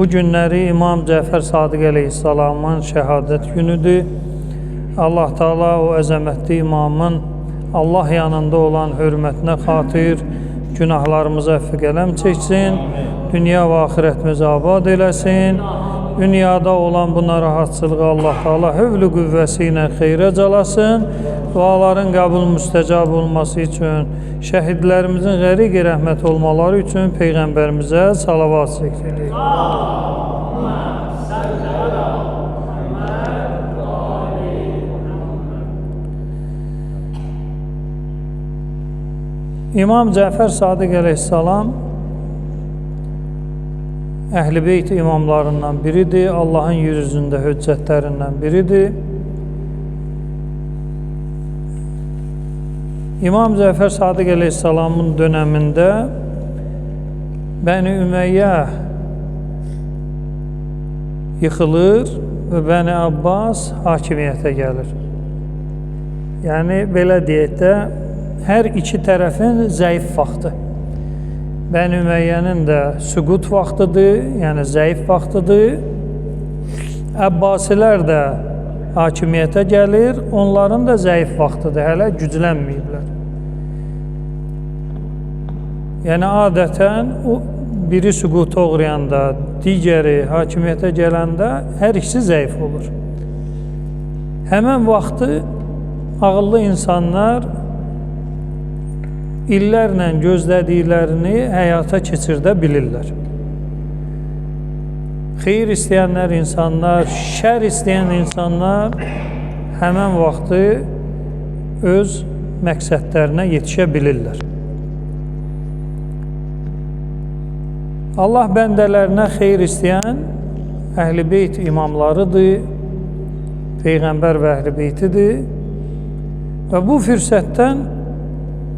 Bu günləri İmam Cəfər Sadiq əleyhissalamın şəhadət günüdür. Allah Teala o əzəmətli imamın Allah yanında olan hörmətinə xatir günahlarımıza əfv qələm çəksin, dünya və axirətimizi abad eləsin. Dünyada olan bu narahatçılığı Allah Teala hövlü qüvvəsi ilə xeyrə calasın. Duaların qəbul müstəcab olması üçün, şəhidlərimizin qəriq rəhmət olmaları üçün Peyğəmbərimizə salavat çəkirik. İmam Cəfər Sadiq əleyhissalam Əhl-i Beyt imamlarından biridir, Allahın yeryüzündə höccətlərindən biridir. İmam Cəfər Sadiq əleyhissalamın dönəmində Bəni Ümeyyə yıxılır və Bəni Abbas hakimiyyətə gəlir. Yəni, belə deyək də, hər iki tərəfin zəif vaxtı. Bəni Üməyyənin də süqut vaxtıdır, yəni zəif vaxtıdır. Əbbasilər də hakimiyyətə gəlir, onların da zəif vaxtıdır, hələ güclənməyiblər. Yəni, adətən biri süquta uğrayanda, digəri hakimiyyətə gələndə hər ikisi zəif olur. Həmən vaxtı ağıllı insanlar illərlə gözlədiklərini həyata keçirdə bilirlər. Xeyir istəyənlər insanlar, şər istəyən insanlar həmən vaxtı öz məqsədlərinə yetişə bilirlər. Allah bəndələrinə xeyir istəyən Əhl-i Beyt imamlarıdır, Peyğəmbər və Əhl-i Beytidir və bu fürsətdən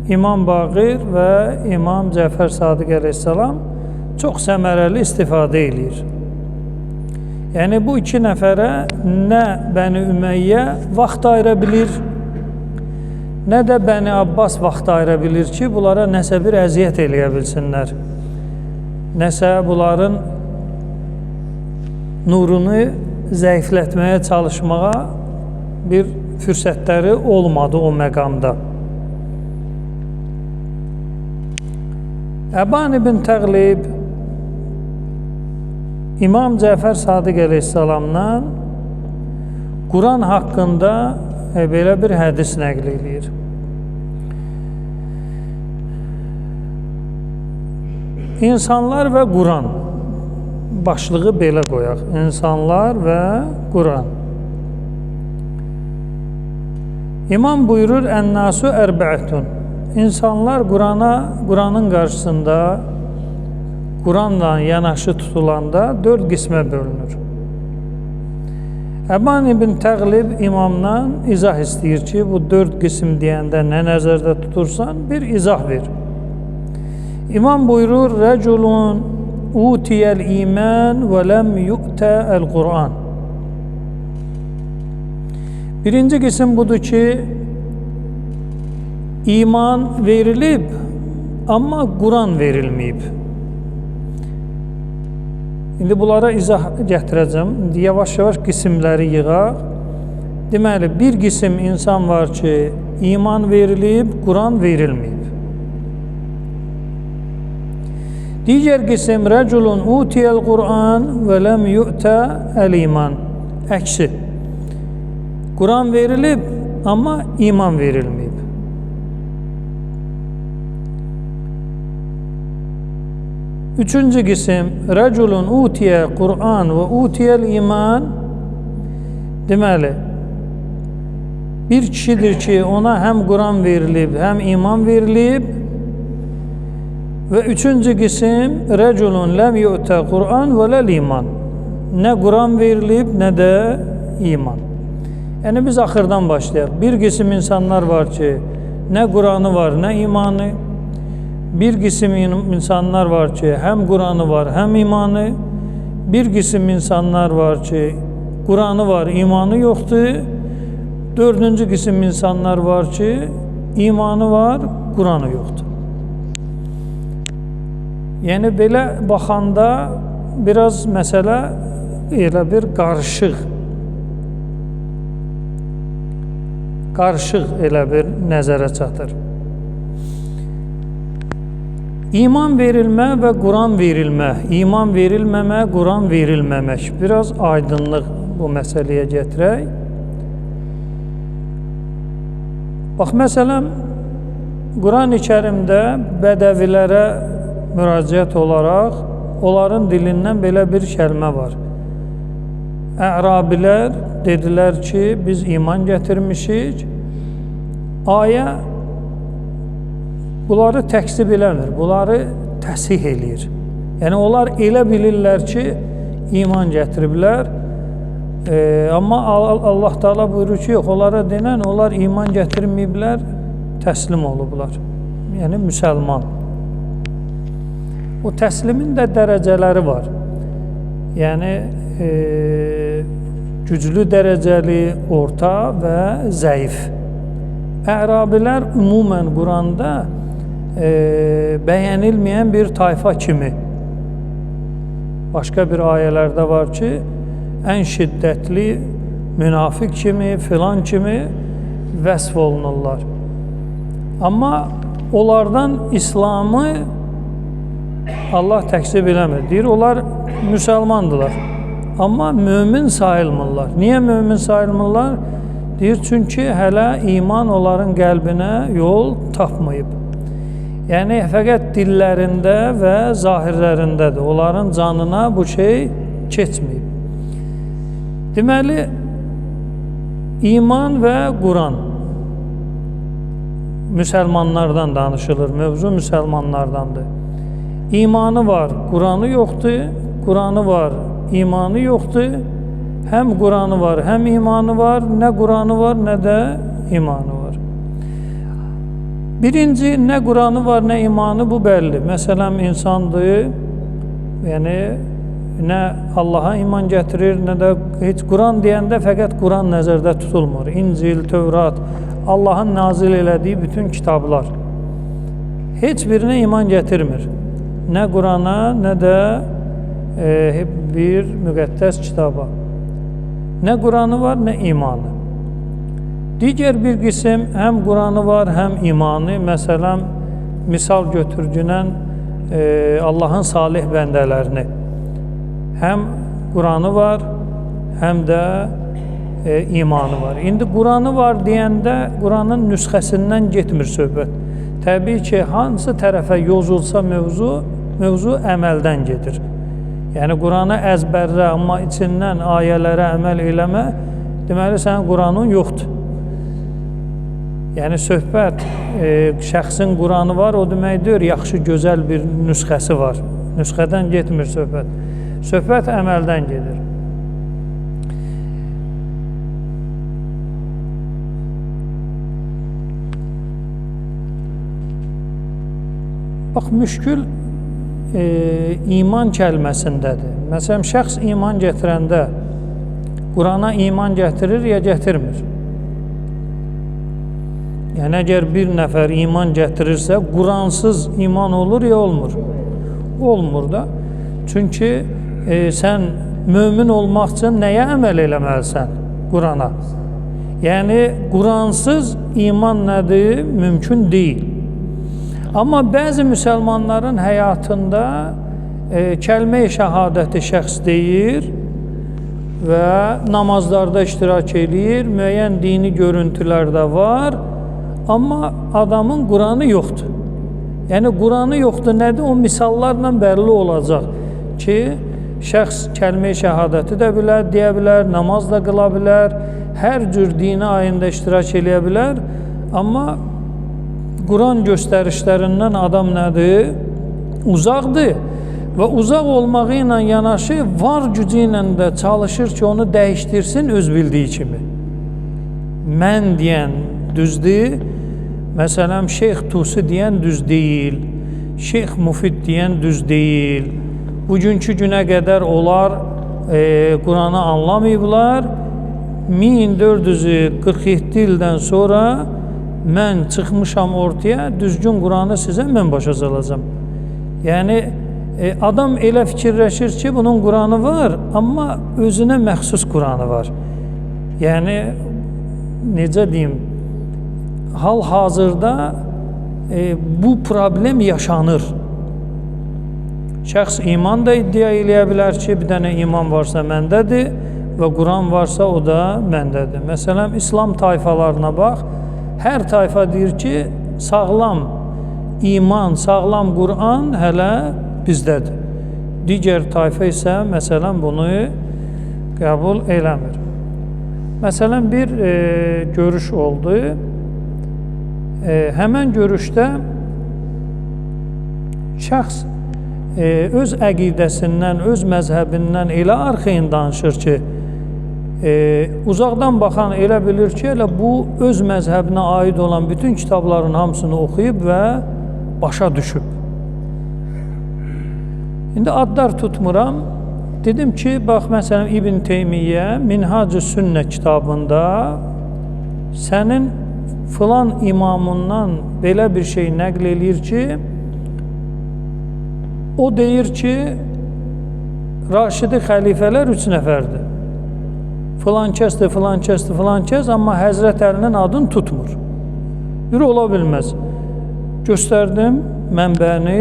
İmam Baqir və İmam Cəfər Sadiq əleyhissalam çox səmərəli istifadə edir. Yəni, bu iki nəfərə nə Bəni Ümeyyə vaxt ayıra bilir, nə də Bəni Abbas vaxt ayıra bilir ki, bunlara nəsə bir əziyyət eləyə bilsinlər. Nəsə bunların nurunu zəiflətməyə çalışmağa bir fürsətləri olmadı o məqamda. Əban ibn Təqlib İmam Cəfər Sadiq əleyhissalamdan Quran haqqında belə bir hədis nəql edir. İnsanlar və Quran başlığı belə qoyaq. İnsanlar və Quran. İmam buyurur, Ən-nasu ərbəətun. İnsanlar Quranın qarşısında, Quranla yanaşı tutulanda 4 qismə bölünür. Əban ibn Təqlib imamdan izah istəyir ki, bu 4 qism deyəndə nə nəzərdə tutursan, bir izah ver. İmam buyurur, Rəculun utiyəl iman və ləm yu'tə əl-Quran. Birinci qism budur ki, İman verilib, amma Quran verilməyib. İndi bunlara izah gətirəcəm. İndi yavaş-yavaş qismləri yığaq. Deməli, bir qism insan var ki, iman verilib, Quran verilməyib. Digər qism, Rəculun utiyəl Quran və ləm yu'tə əl-iman. Əksi. Quran verilib, amma iman verilməyib. Üçüncü qism, Rəculun utiyə Quran və utiyəl iman. Deməli, bir kişidir ki, ona həm Quran verilib, həm iman verilib. Və üçüncü qism, Rəculun ləm yu'tə Quran və ləl iman. Nə Quran verilib, nə də iman. Yəni, biz axırdan başlayaq. Bir qism insanlar var ki, nə Quranı var, nə imanı. Bir qism insanlar var ki, həm Quranı var, həm imanı. Bir qism insanlar var ki, Quranı var, imanı yoxdur. Dördüncü qism insanlar var ki, imanı var, Quranı yoxdur. Yəni belə baxanda biraz məsələ elə bir qarışıq elə bir nəzərə çatır. İman verilmə və Quran verilmə, iman verilməmə, Quran verilməmək. Biraz aydınlıq bu məsələyə gətirək. Bax, məsələn, Quran-ı Kərimdə bədəvilərə müraciət olaraq onların dilindən belə bir kəlmə var. Ərabilər dedilər ki, biz iman gətirmişik. Ayə bunları təkzib eləmir, bunları təsih eləyir. Yəni, onlar elə bilirlər ki, iman gətiriblər. Amma Allah Teala buyurur ki, yox, onlara denən, onlar iman gətirməyiblər, təslim olublar. Yəni, müsəlman. O təslimin də dərəcələri var. Yəni, güclü dərəcəli, orta və zəif. Ərabilər ümumən Quranda bəyənilməyən bir tayfa kimi. Başqa bir ayələrdə var ki, ən şiddətli münafiq kimi, filan kimi vəsf olunurlar. Amma onlardan İslamı Allah təksib eləmir. Deyir, onlar müsəlmandılar. Amma mömin sayılmırlar. Niyə mömin sayılmırlar? Deyir, çünki hələ iman onların qəlbinə yol tapmayıb. Yəni, fəqət dillərində və zahirlərindədir. Onların canına bu şey keçməyib. Deməli, iman və Quran müsəlmanlardan danışılır. Mövzu müsəlmanlardandır. İmanı var, Quranı yoxdur. Quranı var, imanı yoxdur. Həm Quranı var, həm imanı var. Nə Quranı var, nə də imanı var. Birinci, nə Quranı var, nə imanı, bu bəlli. Məsələn, insandır, yəni nə Allaha iman gətirir, nə də heç Quran deyəndə fəqət Quran nəzərdə tutulmur. İncil, Tövrat, Allahın nazil elədiyi bütün kitablar. Heç birinə iman gətirmir. Nə Qurana, nə də bir müqəddəs kitaba. Nə Quranı var, nə imanı. Digər bir qism həm Quranı var, həm imanı. Məsələn, misal götürgünən Allahın salih bəndələrini. Həm Quranı var, həm də imanı var. İndi Quranı var deyəndə Quranın nüsxəsindən getmir söhbət. Təbii ki, hansı tərəfə yozulsa mövzu əməldən gedir. Yəni, Quranı əzbərlə, amma içindən ayələrə əməl eləmə, deməli, sənin Quranın yoxdur. Yəni, söhbət, şəxsin Quranı var, o deməkdir, yaxşı, gözəl bir nüsxəsi var. Nüsxədən getmir söhbət. Söhbət əməldən gedir. Bax, müşkül iman kəlməsindədir. Məsələn, şəxs iman gətirəndə Qurana iman gətirir ya gətirmir? Yəni, əgər bir nəfər iman gətirirsə, Quransız iman olur ya olmur? Olmur da. Çünki sən mömin olmaq üçün nəyə əməl eləməlisən? Qurana. Yəni, Quransız iman nədir? Mümkün deyil. Amma bəzi müsəlmanların həyatında kəlmə-i şəhadəti şəxs deyir və namazlarda iştirak edir, müəyyən dini görüntülər də var, amma adamın Quranı yoxdur. Yəni, Quranı yoxdur, nədir? O misallarla bəlli olacaq ki, şəxs kəlmə-i şəhadəti də bilər, deyə bilər, namaz da qıla bilər, hər cür dini ayında iştirak edə bilər, amma Quran göstərişlərindən adam nədir? Uzaqdır və uzaq olmağı ilə yanaşı var gücü ilə də çalışır ki, onu dəyişdirsin öz bildiyi kimi. Mən deyən düzdür, məsələn, Şeyx Tusi deyən düz deyil, Şeyx Mufid deyən düz deyil. Bugünkü günə qədər onlar Quranı anlamayıblar. 1447 ildən sonra mən çıxmışam ortaya, düzgün Quranı sizə mən başa salacam. Yəni, Adam elə fikirləşir ki, bunun Quranı var, amma özünə məxsus Quranı var. Yəni, necə deyim, hal-hazırda bu problem yaşanır. Şəxs iman da iddia eləyə bilər ki, bir dənə iman varsa məndədir və Quran varsa o da məndədir. Məsələn, İslam tayfalarına bax, hər tayfa deyir ki, sağlam iman, sağlam Quran hələ bizdədir. Digər tayfa isə, məsələn, bunu qəbul eləmir. Məsələn, bir görüş oldu. Həmən görüşdə şəxs öz əqidəsindən, öz məzhəbindən elə arxayın danışır ki, uzaqdan baxan elə bilir ki, elə bu öz məzhəbinə aid olan bütün kitabların hamısını oxuyub və başa düşüb. İndi adlar tutmuram. Dedim ki, bax, məsələn, İbn Teymiyyə Minhac-ı Sünnə kitabında sənin filan imamından belə bir şey nəql eləyir ki, o deyir ki, Raşidi xəlifələr 3 nəfərdir. Filan kəsdir, filan kəsdir, filan kəs, amma Həzrət Əlinin adını tutmur. Yürü, ola bilməz. Göstərdim mənbəni,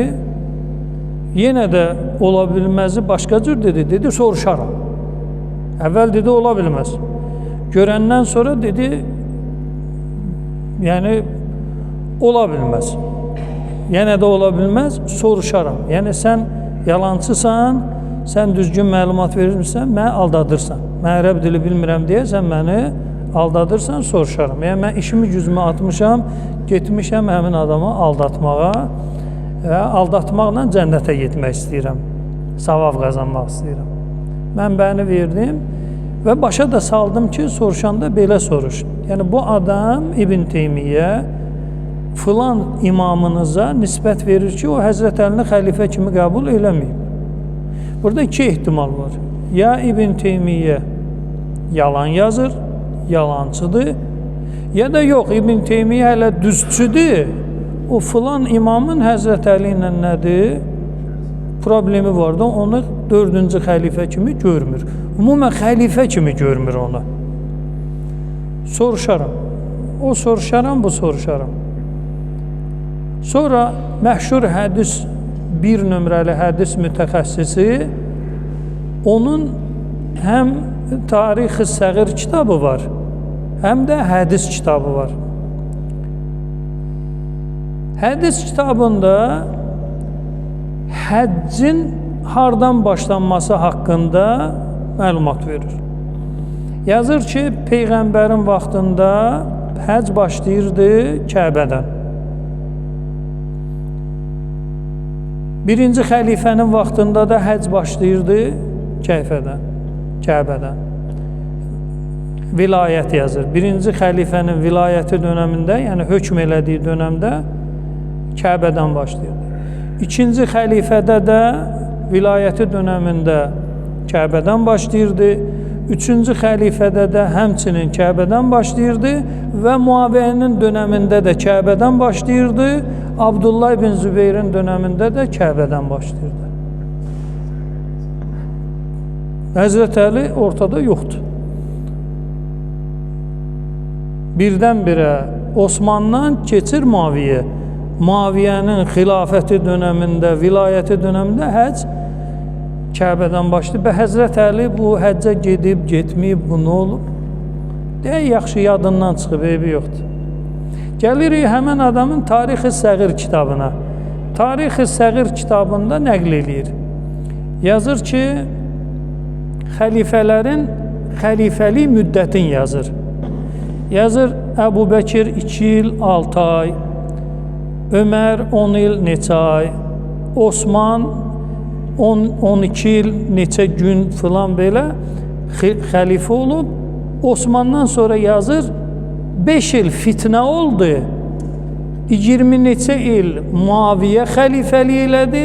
yenə də ola bilməzi başqa cür dedi. Dedi, soruşaram. Əvvəl dedi, ola bilməz. Görəndən sonra dedi, yəni, ola bilməz. Yenə də ola bilməz, soruşaram. Yəni, sən yalancısan, sən düzgün məlumat verirsən, mənə aldadırsan. Mən ərəb dili bilmirəm deyə sən məni aldadırsan, soruşaram. Yəni, mən işimi gücümü atmışam, getmişəm həmin adamı aldatmağa və aldatmaqla cənnətə getmək istəyirəm. Savab qazanmaq istəyirəm. Mənbəni verdim və başa da saldım ki, soruşanda belə soruş. Yəni, bu adam İbn Teymiyyə filan imamınıza nisbət verir ki, o Həzrət Əlini xəlifə kimi qəbul eləməyib. Burada 2 ehtimal var. Ya İbn Teymiyyə yalan yazır, yalancıdır, ya da yox, İbn Teymiyyə hələ düzçüdür. O filan imamın Həzrət Əli ilə nədir? Problemi var da onu 4-cü xəlifə kimi görmür. Ümumən xəlifə kimi görmür onu. Soruşaram. O soruşaram, bu soruşaram. Sonra məşhur hədis, 1 nömrəli hədis mütəxəssisi, onun həm Tarix-i Səğir kitabı var, həm də hədis kitabı var. Hədis kitabında həccin hardan başlanması haqqında məlumat verir. Yazır ki, Peyğəmbərin vaxtında həcc başlayırdı Kəbədən. 1-ci xəlifənin vaxtında da həcc başlayırdı Kəbədən. Vilayət yazır. 1-ci xəlifənin vilayəti dönəmində, yəni hökm elədiyi dönəmdə Kəbədən başlayırdı. 2-ci xəlifədə də vilayəti dönəmində Kəbədən başlayırdı. 3-cü xəlifədə də həmçinin Kəbədən başlayırdı və Muaviyyənin dönəmində də Kəbədən başlayırdı. Abdullah ibn Zübeyrin dönəmində də Kəbədən başlayırdı. Həzrət Əli ortada yoxdur. Birdən-birə Osmandan keçir Muaviyyə. Muaviyyənin xilafəti dönəmində, vilayəti dönəmində həcc Kəbədən başlayıb. Və Həzrət Əli bu həccə gedib, getməyib, bu nə olub? Deyək, yaxşı yadından çıxıb, eybi yoxdur. Gəlirik həmən adamın Tarix-i Səğir kitabına. Tarix-i Səğir kitabında nəql eləyir. Yazır ki, xəlifələrin xəlifəlik müddətin yazır. Yazır, Əbu Bəkir 2 il 6 ay, Ömər 10 il neçə ay, Osman 12 il neçə gün filan belə xəlifə olub. Osmandan sonra yazır, 5 il fitnə oldu, 20 neçə il Muaviyyə xəlifəlik elədi,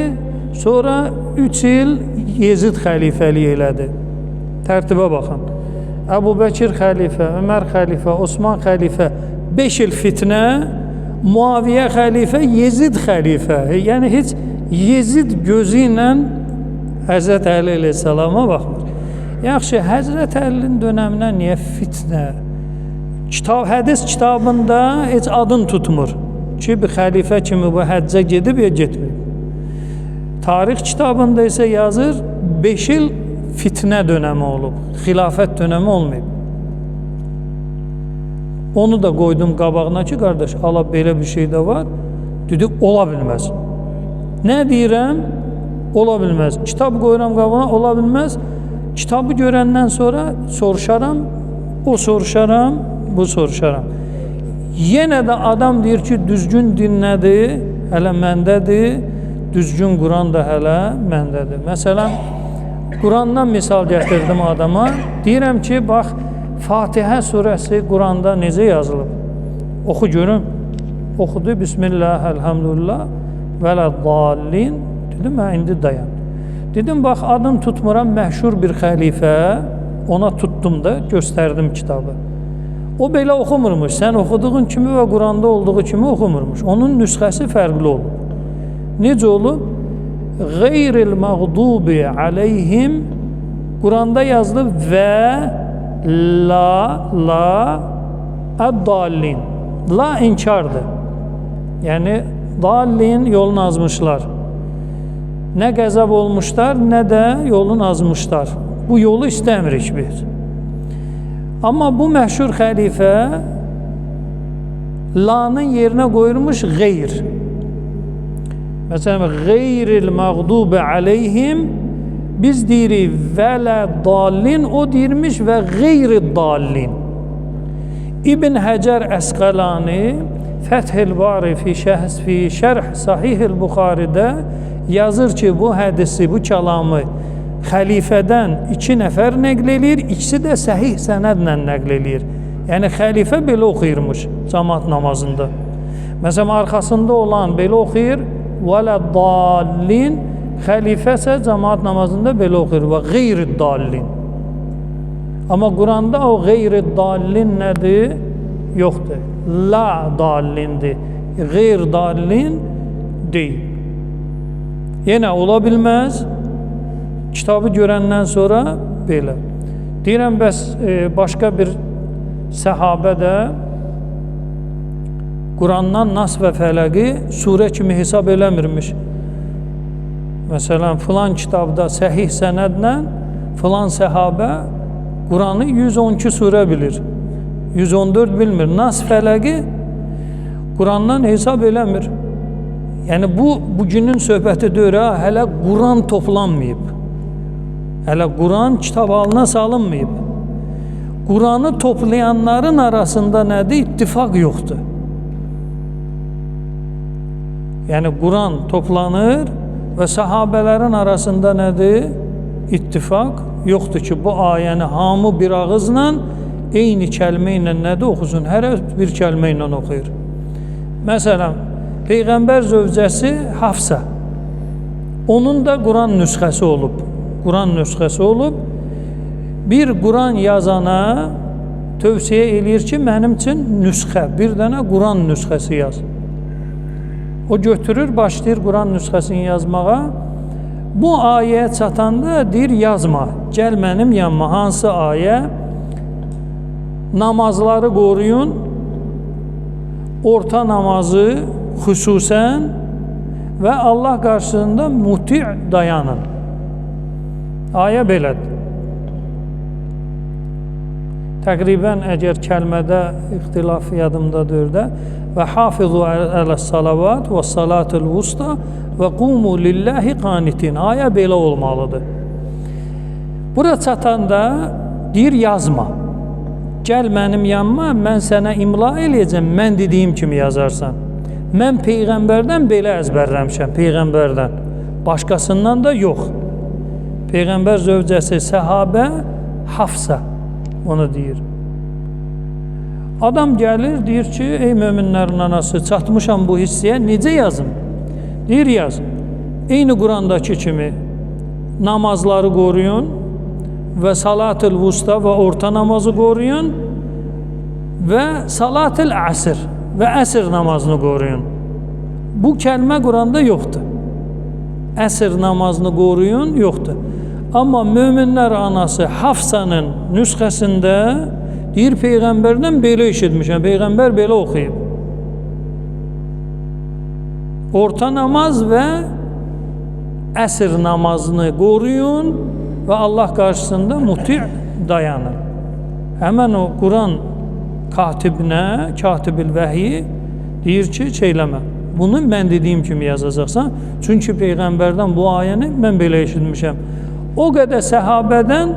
sonra 3 il Yezid xəlifəlik elədi. Tərtibə baxın. Əbu Bəkir xəlifə, Ömər xəlifə, Osman xəlifə, 5 il fitnə, Muaviyyə xəlifə, Yezid xəlifə. Yəni heç Yezid gözü ilə Həzrət Əli əleyhissalama baxmır. Yaxşı, Həzrət Əlinin dönəminə niyə fitnə? Hədis kitabında heç adın tutmur ki, bir xəlifə kimi bu həccə gedib ya getməyib. Tarix kitabında isə yazır 5 il fitnə dönəmi olub, xilafət dönəmi olmayıb. Onu da qoydum qabağına ki, qardaş, ala belə bir şey də var. Dedi, ola bilməz. Nə deyirəm? Ola bilməz. Kitab qoyuram qabağına, ola bilməz. Kitabı görəndən sonra soruşaram, o soruşaram, bu soruşaram. Yenə də adam deyir ki, düzgün din nədir? Hələ məndədir. Düzgün Quran da hələ məndədir. Məsələn, Qurandan misal gətirdim adama. Deyirəm ki, bax, Fatihə surəsi Quranda necə yazılıb? Oxu görüm. Oxudu. Bismillah, elhamdülillah, vələddallin. Dedim, mən indi dayan. Dedim, bax, adını tutmuram, məşhur bir xəlifə. Ona tutdum da, göstərdim kitabı. O belə oxumurmuş. Sən oxuduğun kimi və Quranda olduğu kimi oxumurmuş. Onun nüsxəsi fərqli olub. Necə olub? Qeyril məğdubi aleyhim. Quranda yazılıb və la əd-dallin. La inkardır. Yəni dallin yolunu azmışlar. Nə qəzəb olmuşlar, nə də yolunu azmışlar. Bu yolu istəmirik biz. Amma bu məşhur xəlifə la'nın yerinə qoyulmuş qeyr. Məsələn, qeyril məğdubi aleyhim, biz deyirik vələddallin, o deyirmiş və qeyri-dallin. İbn Həcər Əsqəlani Fəthül Bari fi şərh Sahih-ül Buxaridə yazır ki, bu hədisi, bu kəlamı xəlifədən 2 nəfər nəql eləyir, ikisi də səhih sənədlə nəql eləyir. Yəni xəlifə belə oxuyurmuş cəmaət namazında. Məsələn, arxasında olan belə oxuyur, vələddallin, xəlifə isə cəmaət namazında belə oxuyur və qeyri-dallin. Amma Quranda o qeyri-dallin nədir? Yoxdur. La dallindir. Qeyr-dallin deyil. Yenə ola bilməz. Kitabı görəndən sonra belə. Deyirəm, bəs başqa bir səhabə də Qurandan Nas və Fələqi surə kimi hesab eləmirmiş. Məsələn, filan kitabda səhih sənədlə filan səhabə Quranı 112 surə bilir. 114 bilmir. Nas Fələqi Qurandan hesab eləmir. Yəni bugünün söhbəti deyir, hələ Quran toplanmayıb. Hələ Quran kitab halına salınmayıb. Quranı toplayanların arasında nədir? İttifaq yoxdur. Yəni Quran toplanır və sahabələrin arasında nədir? İttifaq yoxdur ki, bu ayəni hamı bir ağızla, eyni kəlmə ilə nədir oxusun? Hər bir kəlmə ilə oxuyur. Məsələn, Peyğəmbər zövcəsi Hafsa. Onun da Quran nüsxəsi olub. Quran nüsxəsi olub. Bir Quran yazana tövsiyə eləyir ki, mənim üçün nüsxə, bir dənə Quran nüsxəsi yaz. O götürür, başlayır Quran nüsxəsini yazmağa. Bu ayəyə çatanda deyir, yazma, gəl mənim yanıma. Hansı ayə? Namazları qoruyun, orta namazı xüsusən və Allah qarşısında muti' dayanın. Ayə belədir. Təqribən əgər kəlmədə ixtilaf yadımdadır da və hafizu aləs-salavat və salatul vusta və qumu lillahi qanitin. Ayə belə olmalıdır. Bura çatanda deyir, yazma. Gəl mənim yanıma, mən sənə imla eləyəcəm, mən dediyim kimi yazarsan. Mən Peyğəmbərdən belə əzbərləmişəm, Peyğəmbərdən. Başqasından da yox. Peyğəmbər zövcəsi səhabə Hafsa onu deyir. Adam gəlir, deyir ki, ey möminlərin anası, çatmışam bu hissiyə, necə yazım? Deyir, yaz. Eyni Qurandakı kimi namazları qoruyun və salatul vusta və orta namazı qoruyun və salatul əsr və əsr namazını qoruyun. Bu kəlmə Quranda yoxdur. əsr namazını qoruyun, yoxdur. Amma möminlər anası Hafsanın nüsxəsində deyir, Peyğəmbərdən belə eşitmişəm, Peyğəmbər belə oxuyub. Orta namaz və əsr namazını qoruyun və Allah qarşısında muti dayanın. Həmən o Quran katibinə, katibil vəhiy deyir ki, şeyləmə. Bunu mən dediyim kimi yazacaqsan. Çünki Peyğəmbərdən bu ayəni mən belə eşitmişəm. O qədər səhabədən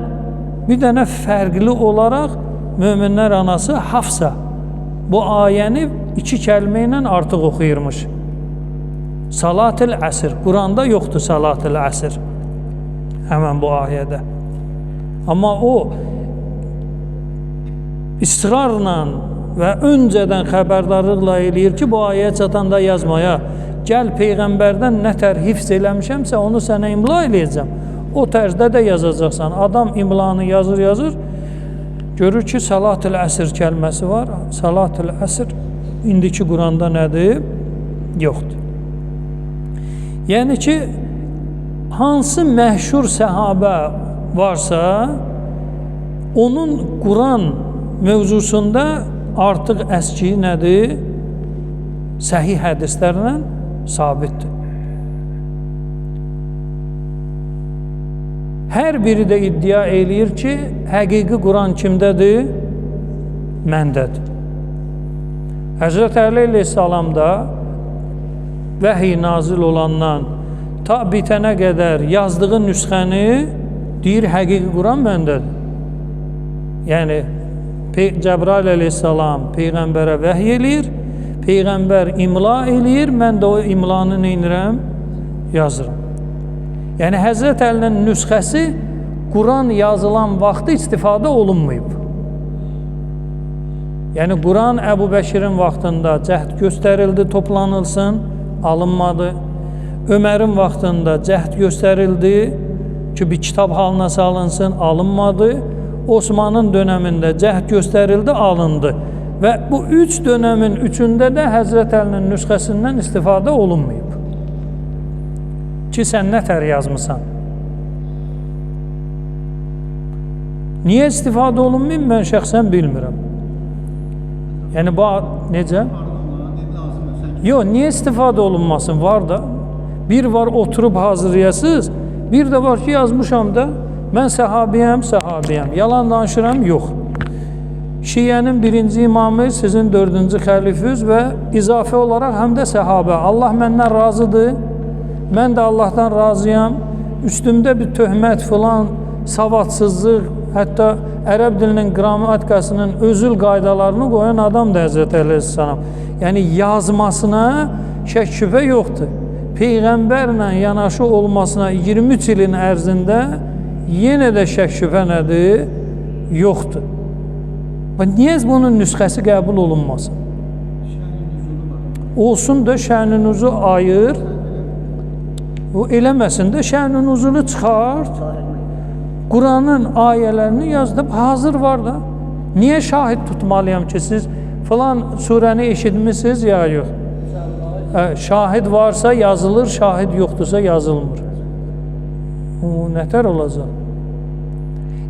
bir dənə fərqli olaraq möminlər anası Hafsa bu ayəni 2 kəlmə ilə artıq oxuyurmuş. Salatul əsr. Quranda yoxdur salatul əsr. Həmən bu ayədə. Amma o israrla və öncədən xəbərdarlıqla eləyir ki, bu ayə çatanda yazmaya, gəl Peyğəmbərdən nə tər hifz eləmişəmsə, onu sənə imla eləyəcəm. O tərzdə də yazacaqsan. Adam imlanı yazır, görür ki, salatul əsr kəlməsi var. Salatul əsr indiki Quranda nədir? Yoxdur. Yəni ki, hansı məşhur səhabə varsa, onun Quran mövzusunda artıq əski nədir? Səhih hədislərlə sabitdir. Hər biri də iddia eləyir ki, həqiqi Quran kimdədir? Məndədir. Həzrət Əli əleyhissalam da vəhiy nazil olandan ta bitənə qədər yazdığı nüsxəni deyir, həqiqi Quran məndədir. Yəni, Cəbrail əleyhissalam Peyğəmbərə vəhiy eləyir, Peyğəmbər imla eləyir, mən də o imlanı neynirəm? Yazırım. Yəni, Həzrət Əlinin nüsxəsi Quran yazılan vaxtı istifadə olunmayıb. Yəni, Quran Əbu Bəkirin vaxtında cəhd göstərildi, toplanılsın, alınmadı. Ömərin vaxtında cəhd göstərildi ki, bir kitab halına salınsın, alınmadı. Osmanın dönəmində cəhd göstərildi, alındı. Və bu 3 dönəmin 3-ündə də Həzrət Əlinin nüsxəsindən istifadə olunmayıb. Ki, sən nə tər yazmısan? Niyə istifadə olunmayıb, mən şəxsən bilmirəm. Yəni, bu necə? Yox, niyə istifadə olunmasın? Var da. Bir var oturub hazırlayasınız, bir də var ki, yazmışam da, mən səhabiyəm. Yalan danışıram, yox. Şiənin 1-ci imamı, sizin 4-cü xəlifəniz və izafi olaraq həm də səhabə. Allah məndən razıdır, mən də Allahdan razıyam. Üstümdə bir töhmət filan, savadsızlıq, hətta ərəb dilinin qrammatikasının özül qaydalarını qoyan adam da Həzrət Əleyhisselam. Yəni, yazmasına şək şübhə yoxdur. Peyğəmbərlə yanaşı olmasına 23 ilin ərzində yenə də şək şübhə nədir? Yoxdur. Niyə bunun nüsxəsi qəbul olunmasın? Olsun da şə'nünuzu ayır, o eləməsin də şə'nünuzunu çıxart, Quranın ayələrini yazdıb, hazır var da. Niyə şahid tutmalıyam ki, siz filan surəni eşitmişsiniz ya yox? Şahid varsa yazılır, şahid yoxdursa yazılmır. O nətər olacaq?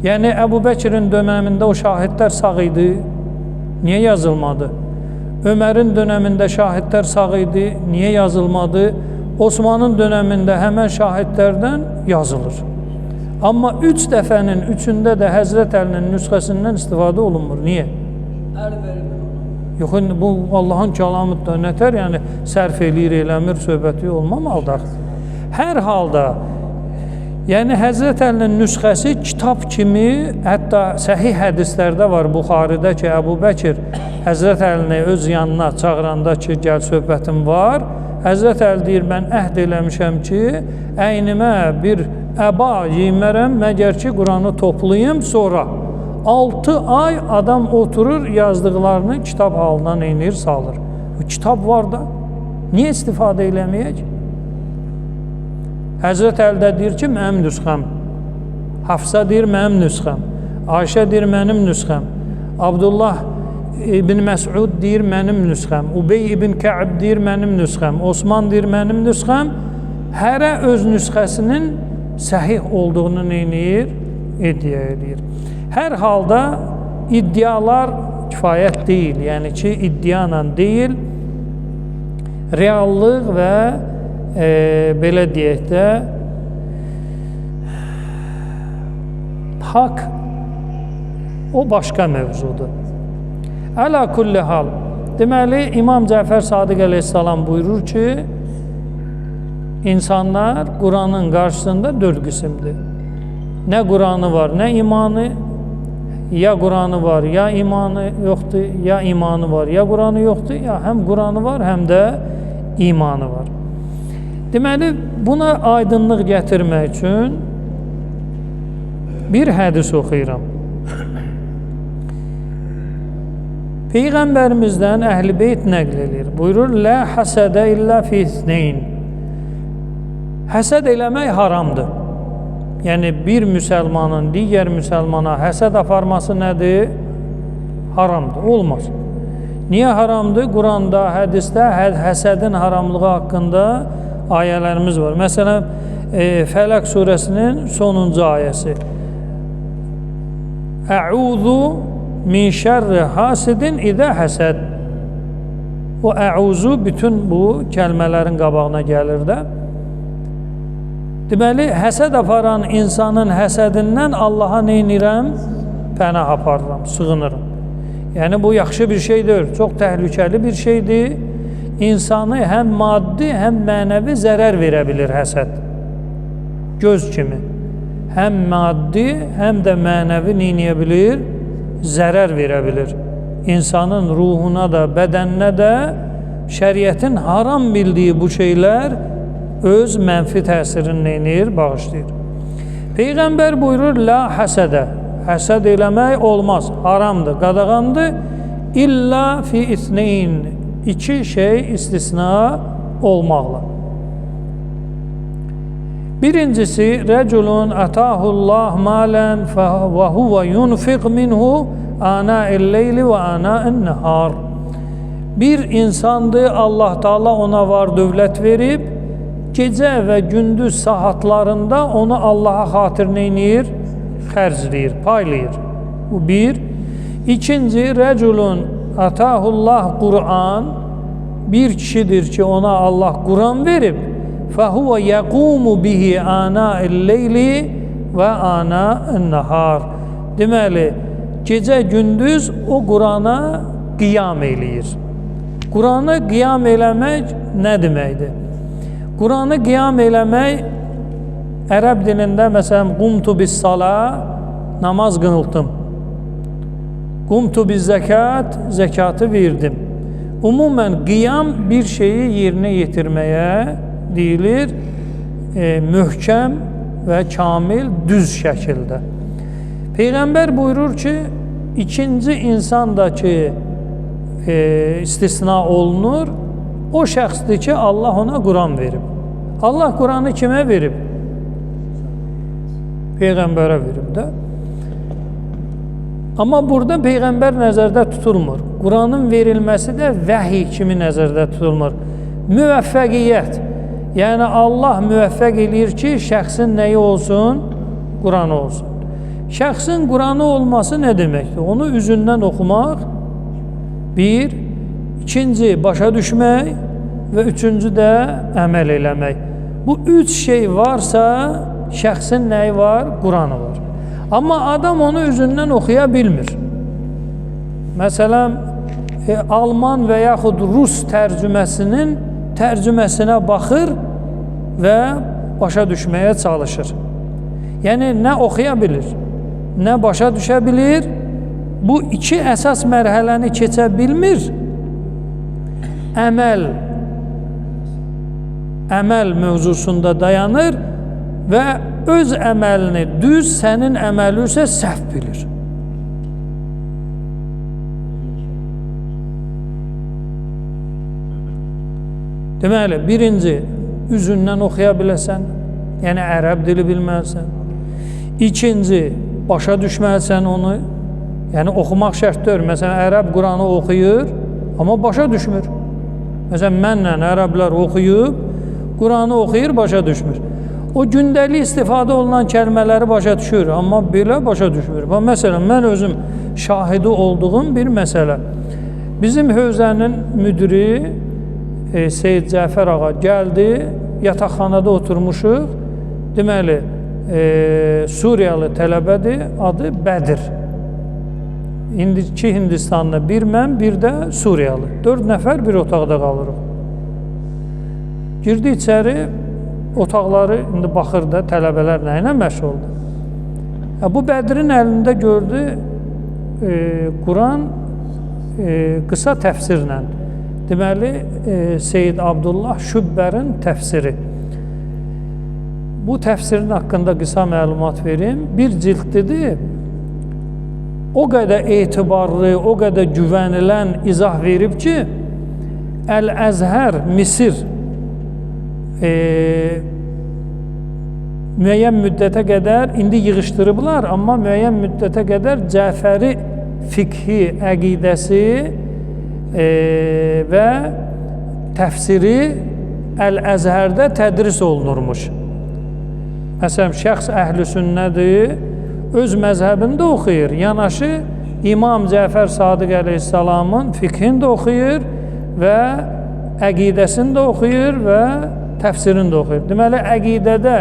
Yəni, Əbu Bəkirin dönəmində o şahidlər sağ idi, niyə yazılmadı? Ömərin dönəmində şahidlər sağ idi, niyə yazılmadı? Osmanın dönəmində həmən şahidlərdən yazılır. Amma 3 dəfənin 3-ündə də Həzrət Əlinin nüsxəsindən istifadə olunmur. Niyə? Yox, bu Allahın kəlamıdır, nətər? Yəni, sərf eləyir, eləmir, söhbəti olmamalıdır. Hər halda, yəni Həzrət Əlinin nüsxəsi kitab kimi, hətta səhih hədislərdə var Buxaridə ki, Əbu Bəkir Həzrət Əlini öz yanına çağıranda ki, gəl söhbətim var. Həzrət Əl deyir, mən əhd eləmişəm ki, əynimə bir əba yeymərəm, məgər ki, Quranı toplayım, sonra 6 ay adam oturur, yazdıqlarını kitab halına neynir, salır. Bu kitab var da, niyə istifadə eləməyək? Həzrət Əldə deyir ki, mənim nüsxəm. Hafsa deyir, mənim nüsxəm. Ayşə deyir, mənim nüsxəm. Abdullah ibn Məsud deyir, mənim nüsxəm. Ubey ibn Kə'b deyir, mənim nüsxəm. Osman deyir, mənim nüsxəm. hərə öz nüsxəsinin səhih olduğunu neynir? İddia edir. Hər halda iddialar kifayət deyil. Yəni ki, iddiayla deyil, reallıq və belə deyək də, haqq o başqa mövzudur. Əla kulli hal. Deməli, İmam Cəfər Sadiq əleyhissalam buyurur ki, insanlar Quranın qarşısında 4 qismdir. Nə Quranı var, nə imanı, ya Quranı var, ya imanı yoxdur, ya imanı var, ya Quranı yoxdur, ya həm Quranı var, həm də imanı var. Deməli, buna aydınlıq gətirmək üçün bir hədis oxuyuram. Peyğəmbərimizdən Əhl-i Beyt nəql edir. Buyurur, Lə həsədə illə fi isneyn. Həsəd eləmək haramdır. Yəni, bir müsəlmanın digər müsəlmana həsəd aparması nədir? Haramdır, olmaz. Niyə haramdır? Quranda, hədisdə həsədin haramlığı haqqında ayələrimiz var. Məsələn, Fələq surəsinin sonuncu ayəsi. Ə'udhu min şərri hasidin idə həsəd. O ə'uzu bütün bu kəlmələrin qabağına gəlir də. Deməli, həsəd aparan insanın həsədindən Allaha neynirəm? Pənah aparıram, sığınırım. Yəni, bu yaxşı bir şeydir, çox təhlükəli bir şeydir. İnsanı həm maddi, həm mənəvi zərər verə bilir həsəd. Göz kimi. Həm maddi, həm də mənəvi neyniyə bilir? Zərər verə bilir. İnsanın ruhuna da, bədəninə də şəriətin haram bildiyi bu şeylər öz mənfi təsirini neynir? Bağışlayır. Peyğəmbər buyurur, la həsədə. Həsəd eləmək olmaz, haramdır, qadağandır. İlla fi isneyn. 2 şey istisna olmaqla. Birincisi, rəculun ətahullah malən və huvə yunfiq minhu ana'il-leyli və ana'in-nəhar. Bir insandır, Allah Teala ona var dövlət verib, gecə və gündüz saatlarında onu Allaha xatir neynir? Xərcləyir, paylayır. Bu bir. İkinci, rəculun atahullah Qur'an, bir kişidir ki, ona Allah Qur'an verib, fəhuvə yəqumu bihi ana'il-leyli və ana'in-nəhar. Deməli, gecə gündüz o Qur'ana qiyam eləyir. Qur'anı qiyam eləmək nə deməkdir? Qur'anı qiyam eləmək, ərəb dilində məsələn, qumtu bis-sala, namaz qınıldım. Qumtu biz-zəkat, zəkatı verdim. Ümumən, qiyam bir şeyi yerinə yetirməyə deyilir, möhkəm və kamil, düz şəkildə. Peyğəmbər buyurur ki, ikinci insan da ki, istisna olunur, o şəxsdir ki, Allah ona Quran verib. Allah Quranı kimə verib? Peyğəmbərə verib də. Amma burada Peyğəmbər nəzərdə tutulmur. Quranın verilməsi də vəhiy kimi nəzərdə tutulmur. Müvəffəqiyyət. Yəni, Allah müvəffəq eləyir ki, şəxsin nəyi olsun? Quranı olsun. Şəxsin Quranı olması nə deməkdir? Onu üzündən oxumaq, bir. İkinci, başa düşmək və üçüncü də əməl eləmək. Bu 3 şey varsa, şəxsin nəyi var? Quranı var. Amma adam onu üzündən oxuya bilmir. Məsələn, Alman və yaxud Rus tərcüməsinin tərcüməsinə baxır və başa düşməyə çalışır. Yəni, nə oxuya bilir, nə başa düşə bilir. Bu 2 əsas mərhələni keçə bilmir. Əməl mövzusunda dayanır və öz əməlini düz, sənin əməli isə səhv bilir. Deməli, birinci, üzündən oxuya biləsən, yəni ərəb dili bilməlisən. İkinci, başa düşməlisən onu, yəni oxumaq şərtdir. Məsələn, ərəb Quranı oxuyur, amma başa düşmür. Məsələn, mənlə ərəblər oxuyub, Quranı oxuyur, başa düşmür. O gündəlik istifadə olunan kəlmələri başa düşür, amma belə başa düşmür. Məsələn, mən özüm şahidi olduğum bir məsələ. Bizim hövzənin müdiri Seyid Cəfər ağa gəldi, yataqxanada oturmuşuq. Deməli, Suriyalı tələbədir, adı Bədir. İndiki Hindistanlı bir mən, bir də Suriyalı. 4 nəfər bir otaqda qalırıq. Girdi içəri, otaqları indi baxır da tələbələr nə ilə məşğuldur. Bu Bədirin əlində gördü Quran qısa təfsirlə. Deməli, Seyyid Abdullah Şübbərin təfsiri. Bu təfsirin haqqında qısa məlumat verim. Bir cildlidir. O qədər etibarlı, o qədər güvənilən izah verib ki, Əl-Əzhər, Misir müəyyən müddətə qədər indi yığışdırıblar, amma müəyyən müddətə qədər Cəfəri fiqhi, əqidəsi və təfsiri Əl-Əzhərdə tədris olunurmuş. Məsələn, şəxs əhl-i sünnədir, öz məzhəbində oxuyur, yanaşı İmam Cəfər Sadiq əleyhissalamın fiqhini də oxuyur və əqidəsini də oxuyur və təfsirini də oxuyur. Deməli, əqidədə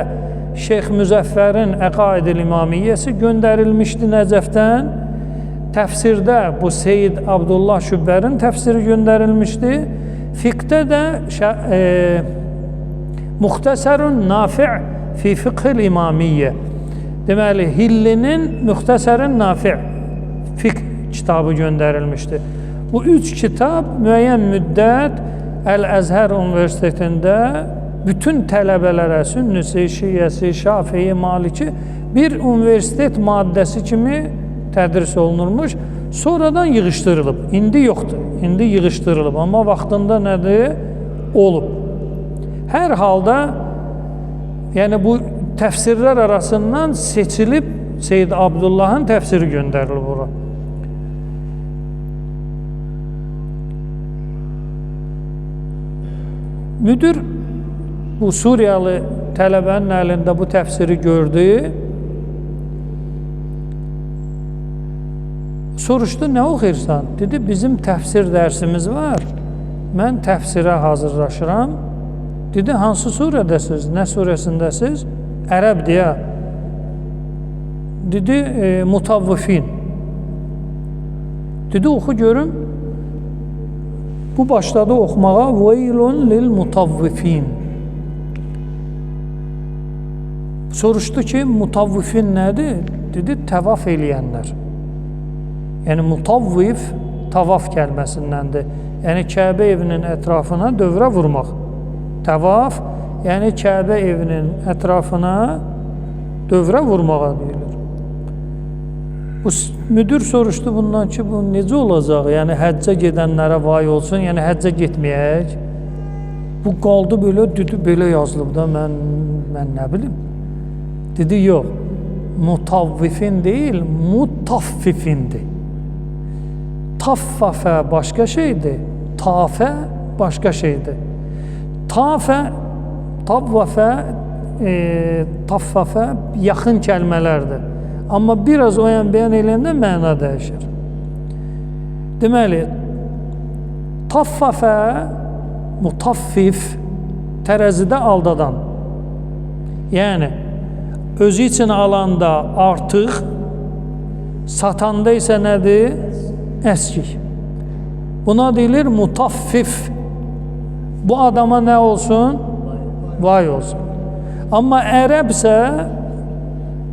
Şeyx Müzəffərin Əqaid-i İmamiyyəsi göndərilmişdi Nəcəfdən. Təfsirdə bu Seyyid Abdullah Şübbərin təfsiri göndərilmişdi. Fiqdə də Muxtəsərun Nafi' fi Fiqh-il İmamiyyə. Deməli, Hillinin Müxtəsərin Nafi' fiqh kitabı göndərilmişdi. Bu 3 kitab müəyyən müddət Əl-Əzhər Universitetində bütün tələbələrə, sünnisi, şiəsi, şafii, maliki bir universitet maddəsi kimi tədris olunurmuş. Sonradan yığışdırılıb. İndi yoxdur. İndi yığışdırılıb. Amma vaxtında nədir? Olub. Hər halda yəni bu təfsirlər arasından seçilib Seyyid Abdullahın təfsiri göndərilib ora. Müdür bu Suriyalı tələbənin əlində bu təfsiri gördü. Soruşdu, nə oxuyursan? Dedi, bizim təfsir dərsimiz var. Mən təfsirə hazırlaşıram. Dedi, hansı surədəsiz? Nə surəsindəsiz? Ərəb deyə. Dedi, Mutavvifin. Dedi, oxu görüm. Bu başladı oxumağa. Veylun lil mutavvifin. Soruşdu ki, mutavvifin nədir? Dedi, təvaf eləyənlər. Yəni, mutavvif tavaf kəlməsindəndir. Yəni, Kəbə evinin ətrafına dövrə vurmaq. Təvaf, yəni Kəbə evinin ətrafına dövrə vurmağa deyilir. Bu müdür soruşdu bundan ki, bu necə olacaq? Yəni, həccə gedənlərə vay olsun, yəni həccə getməyək. Bu qaldı belə, dedi, belə yazılıb da, mən nə bilim. Dedi, yox, mutavvifin deyil, mutaffifindir. Taffafə başqa şeydir, tafə başqa şeydir. Tafə, tavvafə, taffafə yaxın kəlmələrdir. Amma biraz o yan bəyan eləyəndə məna dəyişir. Deməli, taffafə, mutaffif, tərəzidə aldadan. Yəni, özü üçün alanda artıq, satanda isə nədir? Əskik. Buna deyilir mutaffif. Bu adama nə olsun? Vay olsun. Amma ərəb isə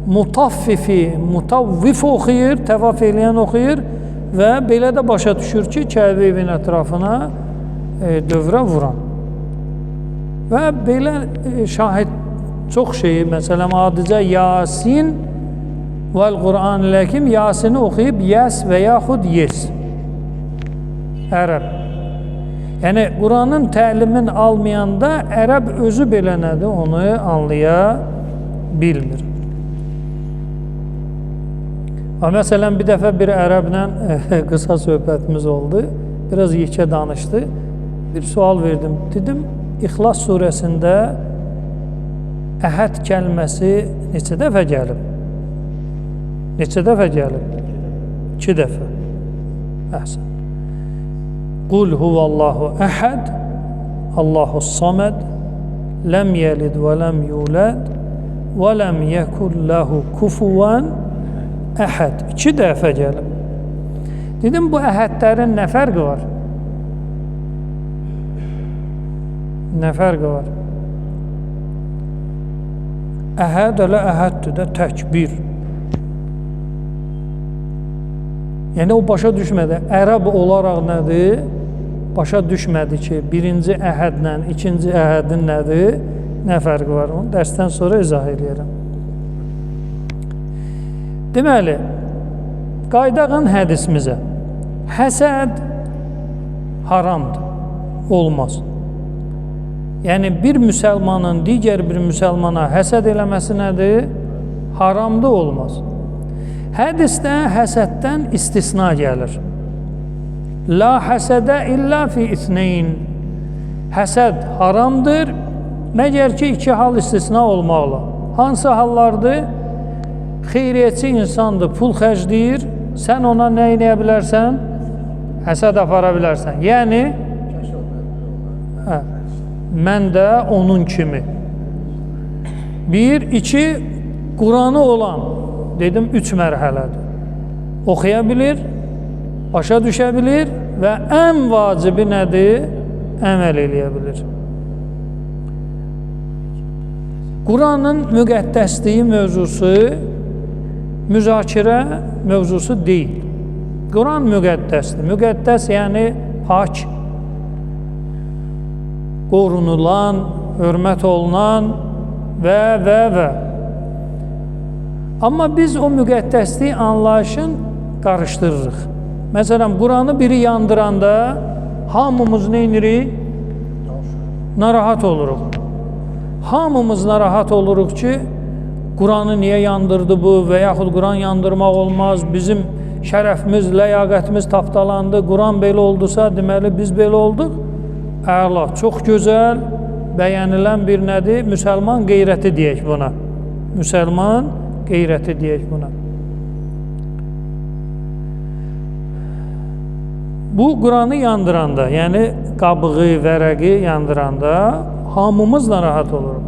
mutaffifi, mutavvif oxuyur, təvaf eləyən oxuyur və belə də başa düşür ki, Kəbə evin ətrafına dövrə vuran. Və belə şahid çox şeyi, məsələn, adicə Yasin vəl-Quran-ı Həkim, Yasini oxuyub yəs və yaxud yes. Ərəb. Yəni, Quranın təlimin almayanda ərəb özü belə nədir, onu anlaya bilmir. Məsələn, bir dəfə bir ərəblə qısa söhbətimiz oldu. Biraz yekə danışdı. Bir sual verdim. Dedim, İxlas surəsində əhəd kəlməsi neçə dəfə gəlib? Neçə dəfə gəlib? 2 dəfə. Əhsən. Qul huvallahu əhəd, Allahus saməd, ləm yəlid və ləm yulad və ləm yəkullahu kufuvan əhəd. 2 dəfə gəlib. Dedim, bu əhədlərin nə fərqi var? Nə fərqi var? Əhəd elə əhəddir də, təkbir. Yəni, o başa düşmədi. Ərəb olaraq nədir? Başa düşmədi ki, birinci əhədlə ikinci əhədin nədir? Nə fərqi var? Onu dərsdən sonra izah edərəm. Deməli, qaydağın hədisimizə. Həsəd haramdır, olmaz. Yəni, bir müsəlmanın digər bir müsəlmana həsəd eləməsi nədir? Haramdır, olmaz. Hədisdə həsəddən istisna gəlir. La həsədə illa fi ithneyn. Həsəd haramdır, məgər ki, 2 hal istisna olmaqla. Hansı hallardır? Xeyriyyətçi insandır, pul xərcləyir, sən ona nə eləyə bilərsən? Həsəd apara bilərsən. Yəni, mən də onun kimi. 1, 2, Quranı olan, dedim, 3 mərhələdir. Oxuya bilir, başa düşə bilir və ən vacibi nədir? Əməl eləyə bilir. Quranın müqəddəsliyi mövzusu müzakirə mövzusu deyil. Quran müqəddəsdir. Müqəddəs yəni pak, qorunulan, hörmət olunan və. Amma biz o müqəddəsliyi anlayışın qarışdırırıq. Məsələn, Quranı biri yandıranda hamımız nə edirik? Narahat oluruq. Hamımız narahat oluruq ki, Quranı niyə yandırdı bu və yaxud Quran yandırmaq olmaz, bizim şərəfimiz, ləyaqətimiz tapdalandı, Quran belə oldusa, deməli biz belə olduq. Əla, çox gözəl, bəyənilən bir nədir? Müsəlman qeyrəti deyək buna. Müsəlman qeyrəti deyək buna. Bu, Quranı yandıranda, yəni qabığı, vərəqi yandıranda hamımız narahat oluruq.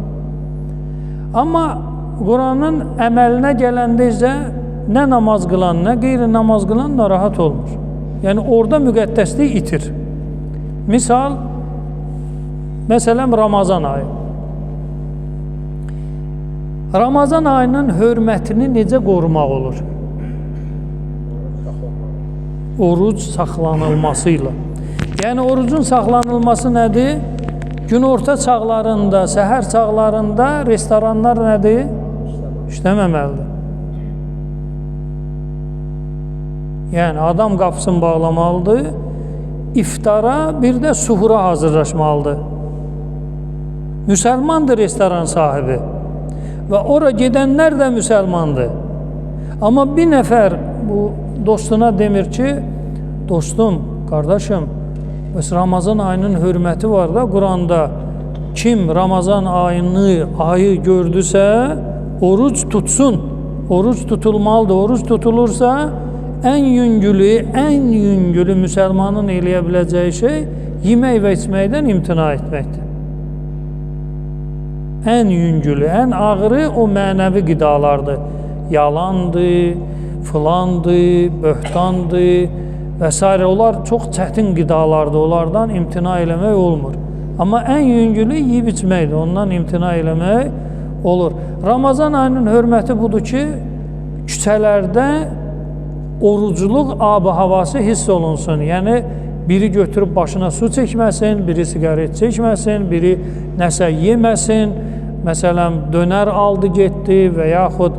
Amma Quranın əməlinə gələndə isə nə namaz qılan, nə qeyri-namaz qılan narahat olmur. Yəni, orada müqəddəslik itir. Misal, məsələn, Ramazan ayı. Ramazan ayının hörmətini necə qorumaq olur? Oruc saxlanılması ilə. Yəni, orucun saxlanılması nədir? Günorta çağlarında, səhər çağlarında restoranlar nədir? İşləməməlidir. Yəni, adam qapısını bağlamalıdır, iftara, bir də suhura hazırlaşmalıdır. Müsəlmandır restoran sahibi və ora gedənlər də müsəlmandır. Amma bir nəfər bu dostuna demir ki, dostum, qardaşım, bəs Ramazan ayının hörməti var da Quranda. Kim Ramazan ayı gördüsə, oruc tutsun. Oruc tutulmalıdır. Oruc tutulursa, ən yüngülü müsəlmanın eləyə biləcəyi şey yemək və içməkdən imtina etməkdir. Ən yüngülü, ən ağırı o mənəvi qidalardır. Yalandır, filandır, böhtandır və s. Onlar çox çətin qidalardır. Onlardan imtina eləmək olmur. Amma ən yüngülü yeyib içməkdir. Ondan imtina eləmək olur. Ramazan ayının hörməti budur ki, küçələrdə oruculuq ab-ı havası hiss olunsun. Yəni, biri götürüb başına su çəkməsin, biri sigaret çəkməsin, biri nəsə yeməsin. Məsələn, dönər aldı getdi və yaxud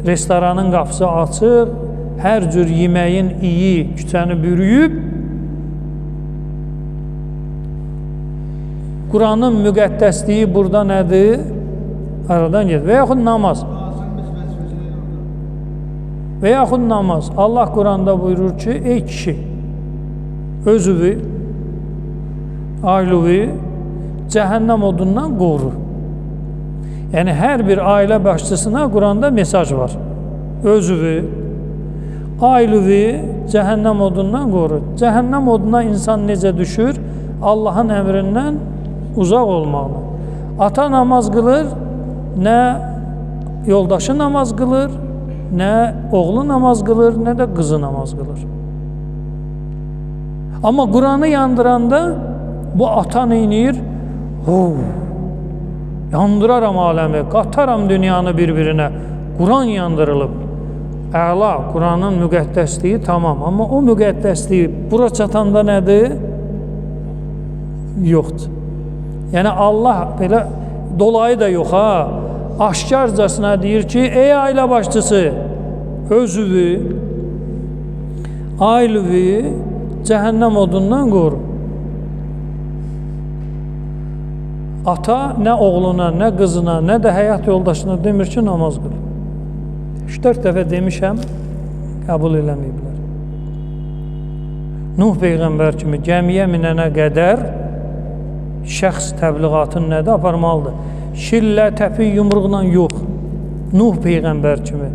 restoranın qapısı açıq, hər cür yeməyin iyi küçəni bürüyüb, Quranın müqəddəsliyi burada nədir? Aradan gedir. Və yaxud namaz. Və yaxud namaz. Allah Quranda buyurur ki, ey kişi, özüvü ailəvi cəhənnəm odundan qorur. Yəni hər bir ailə başçısına Quranda mesaj var. Özüvi, ailəvi cəhənnəm odundan qorur. Cəhənnəm oduna insan necə düşür? Allahın əmrindən uzaq olmaqla. Ata namaz qılır, nə yoldaşı namaz qılır, nə oğlu namaz qılır, nə də qızı namaz qılır. Amma Quranı yandıranda bu ata neynir? Yandıraram aləmi, qataram dünyanı bir-birinə. Quran yandırılıb. Əla, Quranın müqəddəsliyi tamam. Amma o müqəddəsliyi bura çatanda nədir? Yoxdur. Yəni Allah belə dolayı da yox ha. Aşkarcasına deyir ki, ey ailə başçısı, özüvi, ailəvi cəhənnəm odundan qorur. Ata nə oğluna, nə qızına, nə də həyat yoldaşına demir ki, namaz qıl. 3-4 dəfə demişəm, qəbul eləməyiblər. Nuh Peyğəmbər kimi gəmiyə minənə qədər şəxs təbliğatın nədə aparmalıdır? Şillə, təpi, yumruqla yox. Nuh Peyğəmbər kimi.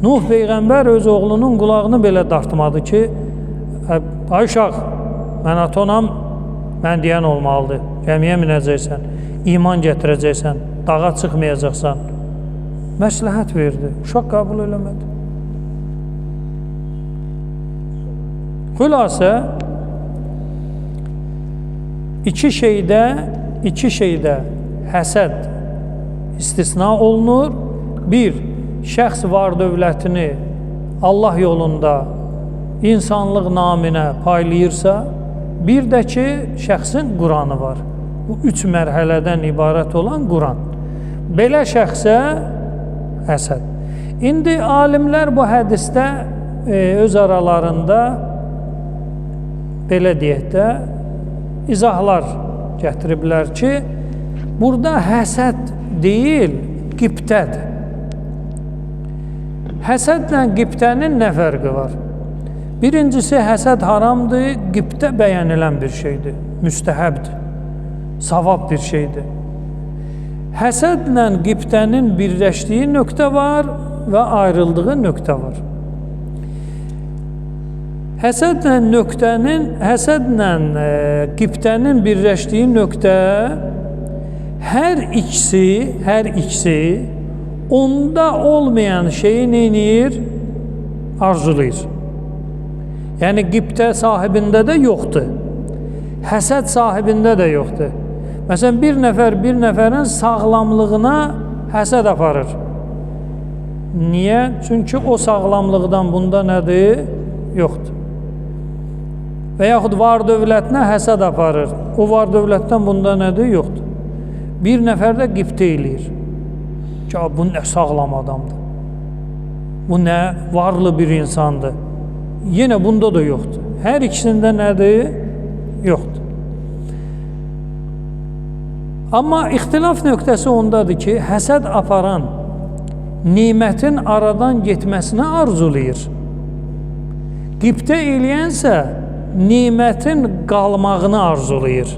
Nuh Peyğəmbər öz oğlunun qulağını belə dartmadı ki, ay uşaq, mən atonam, mən deyən olmalıdır. Gəmiyə minəcəksən, iman gətirəcəksən, dağa çıxmayacaqsan. Məsləhət verdi. Uşaq qəbul eləmədi. Xülasə, iki şeydə həsəd istisna olunur. Bir, şəxs var dövlətini Allah yolunda insanlıq naminə paylayırsa, bir də ki, şəxsin Quranı var. Bu 3 mərhələdən ibarət olan Quran. Belə şəxsə həsəd. İndi alimlər bu hədisdə öz aralarında belə deyək də izahlar gətiriblər ki, burada həsəd deyil, qibtədir. Həsədlə qibtənin nə fərqi var? Birincisi, həsəd haramdır, qibtə bəyənilən bir şeydir, müstəhəbdir, savab bir şeydir. Həsədlə qibtənin birləşdiyi nöqtə var və ayrıldığı nöqtə var. Həsədlə qibtənin birləşdiyi nöqtə hər ikisi onda olmayan şeyi neynir? Arzulayır. Yəni qibtə sahibində də yoxdur. Həsəd sahibində də yoxdur. Məsələn, bir nəfərin sağlamlığına həsəd aparır. Niyə? Çünki o sağlamlıqdan bunda nədir? Yoxdur. Və yaxud var dövlətinə həsəd aparır. O var dövlətdən bunda nədir? Yoxdur. Bir nəfər də qibtə eləyir. Ki, bu nə sağlam adamdır. Bu nə varlı bir insandır. Yenə bunda da yoxdur. Hər ikisində nədir? Yoxdur. Amma ixtilaf nöqtəsi ondadır ki, həsəd aparan nimətin aradan getməsinə arzulayır. Qibtə eləyənsə nimətin qalmağını arzulayır.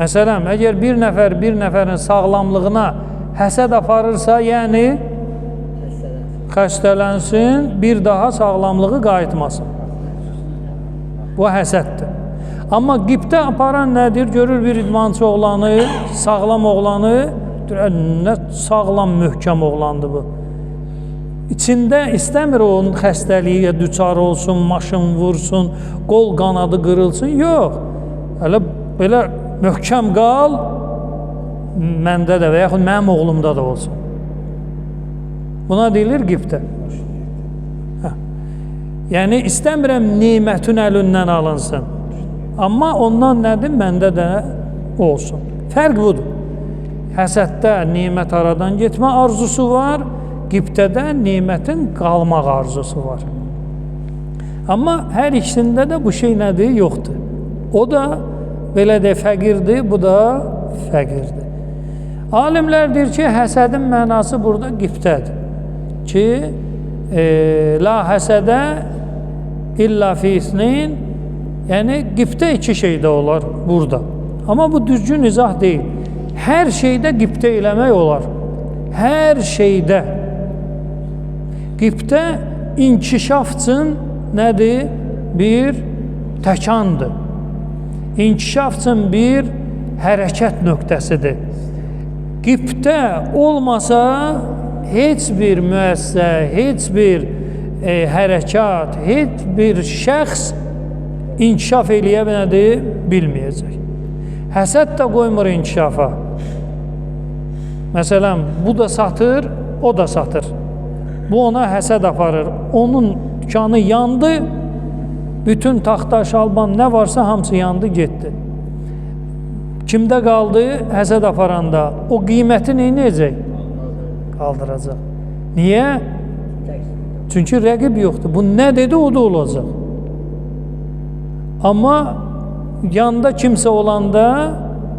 Məsələn, əgər bir nəfərin sağlamlığına həsəd aparırsa, yəni xəstələnsin, bir daha sağlamlığı qayıtmasın. Bu həsəddir. Amma qibtə aparan nədir? Görür bir idmançı oğlanı, sağlam oğlanı, nə sağlam, möhkəm oğlandı bu. İçində istəmir onun xəstəliyə düçar olsun, maşın vursun, qol qanadı qırılsın. Yox, elə belə möhkəm qal, məndə də və yaxud mənim oğlumda da olsun. Buna deyilir qibtə. Yəni, istəmirəm nimətin əlindən alınsın. Amma ondan nədir? Məndə də olsun. Fərq budur. Həsəddə nimət aradan getmə arzusu var, qibtədə nimətin qalmaq arzusu var. Amma hər ikisində də bu şey nədir? Yoxdur. O da belə də fəqirdir, bu da fəqirdir. Alimlər deyir ki, həsədin mənası burada qibtədir. Ki, la həsədə illa fi isnin Yəni qibtə iki şeydə olar burada. Amma bu düzgün izah deyil. Hər şeydə qibtə eləmək olar. Hər şeydə. Qibtə inkişaf üçün nədir? Bir təkandır. İnkişaf üçün bir hərəkət nöqtəsidir. Qibtə olmasa heç bir müəssə, heç bir hərəkat, heç bir şəxs inkişaf eləyə bilməyəcək. Həsəd də qoymur inkişafa. Məsələn, bu da satır, o da satır. Bu ona həsəd aparır. Onun dükanı yandı, bütün taxta, şalban nə varsa hamısı yandı, getdi. Kimdə qaldı? Həsəd aparanda. O qiyməti neynəyəcək? Qaldıracaq. Niyə? Çünki rəqib yoxdur. Bu nə dedi, o da olacaq. Amma yanda kimsə olanda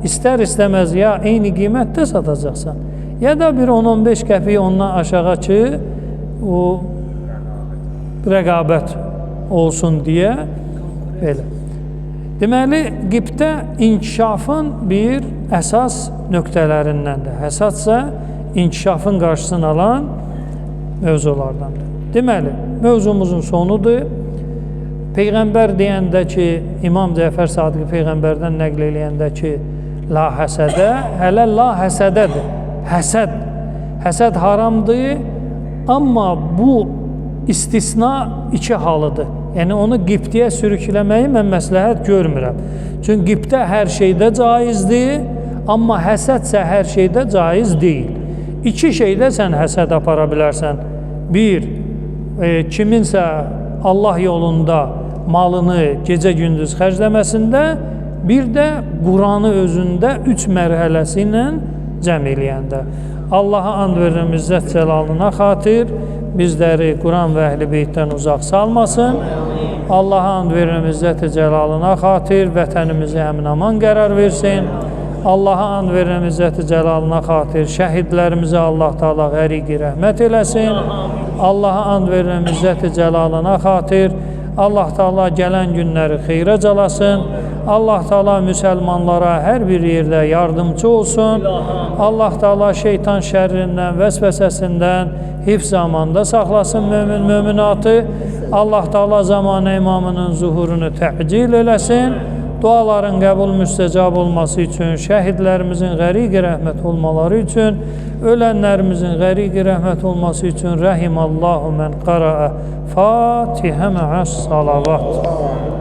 istər-istəməz ya eyni qiymətdə satacaqsan, ya da bir 10-15 qəpiyi ondan aşağı ki, o rəqabət olsun deyə belə. Deməli, qibtə inkişafın bir əsas nöqtələrindəndir. Həsədsə inkişafın qarşısını alan mövzulardandır. Deməli, mövzumuzun sonudur. Peyğəmbər deyəndə ki, İmam Cəfər Sadiq Peyğəmbərdən nəql eləyəndə ki, la həsədə, hələ la həsədədir. Həsəd. Həsəd haramdır, amma bu istisna iki halıdır. Yəni, onu qibtəyə sürükləməyi mən məsləhət görmürəm. Çünki qibtə hər şeydə caizdir, amma həsədsə hər şeydə caiz deyil. İki şeydə sən həsəd apara bilərsən. Bir, kiminsə Allah yolunda malını gecə-gündüz xərcləməsində, bir də Quranı özündə 3 mərhələsi ilə cəm eləyəndə. Allaha and verirəm İzzət Cəlalına xatir, bizləri Quran və Əhl-i Beytdən uzaq salmasın. Allaha and verirəm İzzət Cəlalına xatir, vətənimizi əmin-aman qərar versin. Allaha and verirəm İzzət Cəlalına xatir, şəhidlərimizi Allah Taala qəriqi rəhmət eləsin. Allaha and verirəm İzzət Cəlalına xatir, Allah Taala gələn günləri xeyrə calasın. Allah Taala müsəlmanlara hər bir yerdə yardımcı olsun. Allah Taala şeytan şərrindən, vəsvəsəsindən hifz amanda saxlasın möminatı. Allah Taala zamanə imamının zuhurunu təcil eləsin. Duaların qəbul müstəcab olması üçün, şəhidlərimizin qəriqi rəhmət olmaları üçün, ölənlərimizin qəriqi rəhmət olması üçün rəhimallahu mən qara'a Fatihə mə'əs salavat.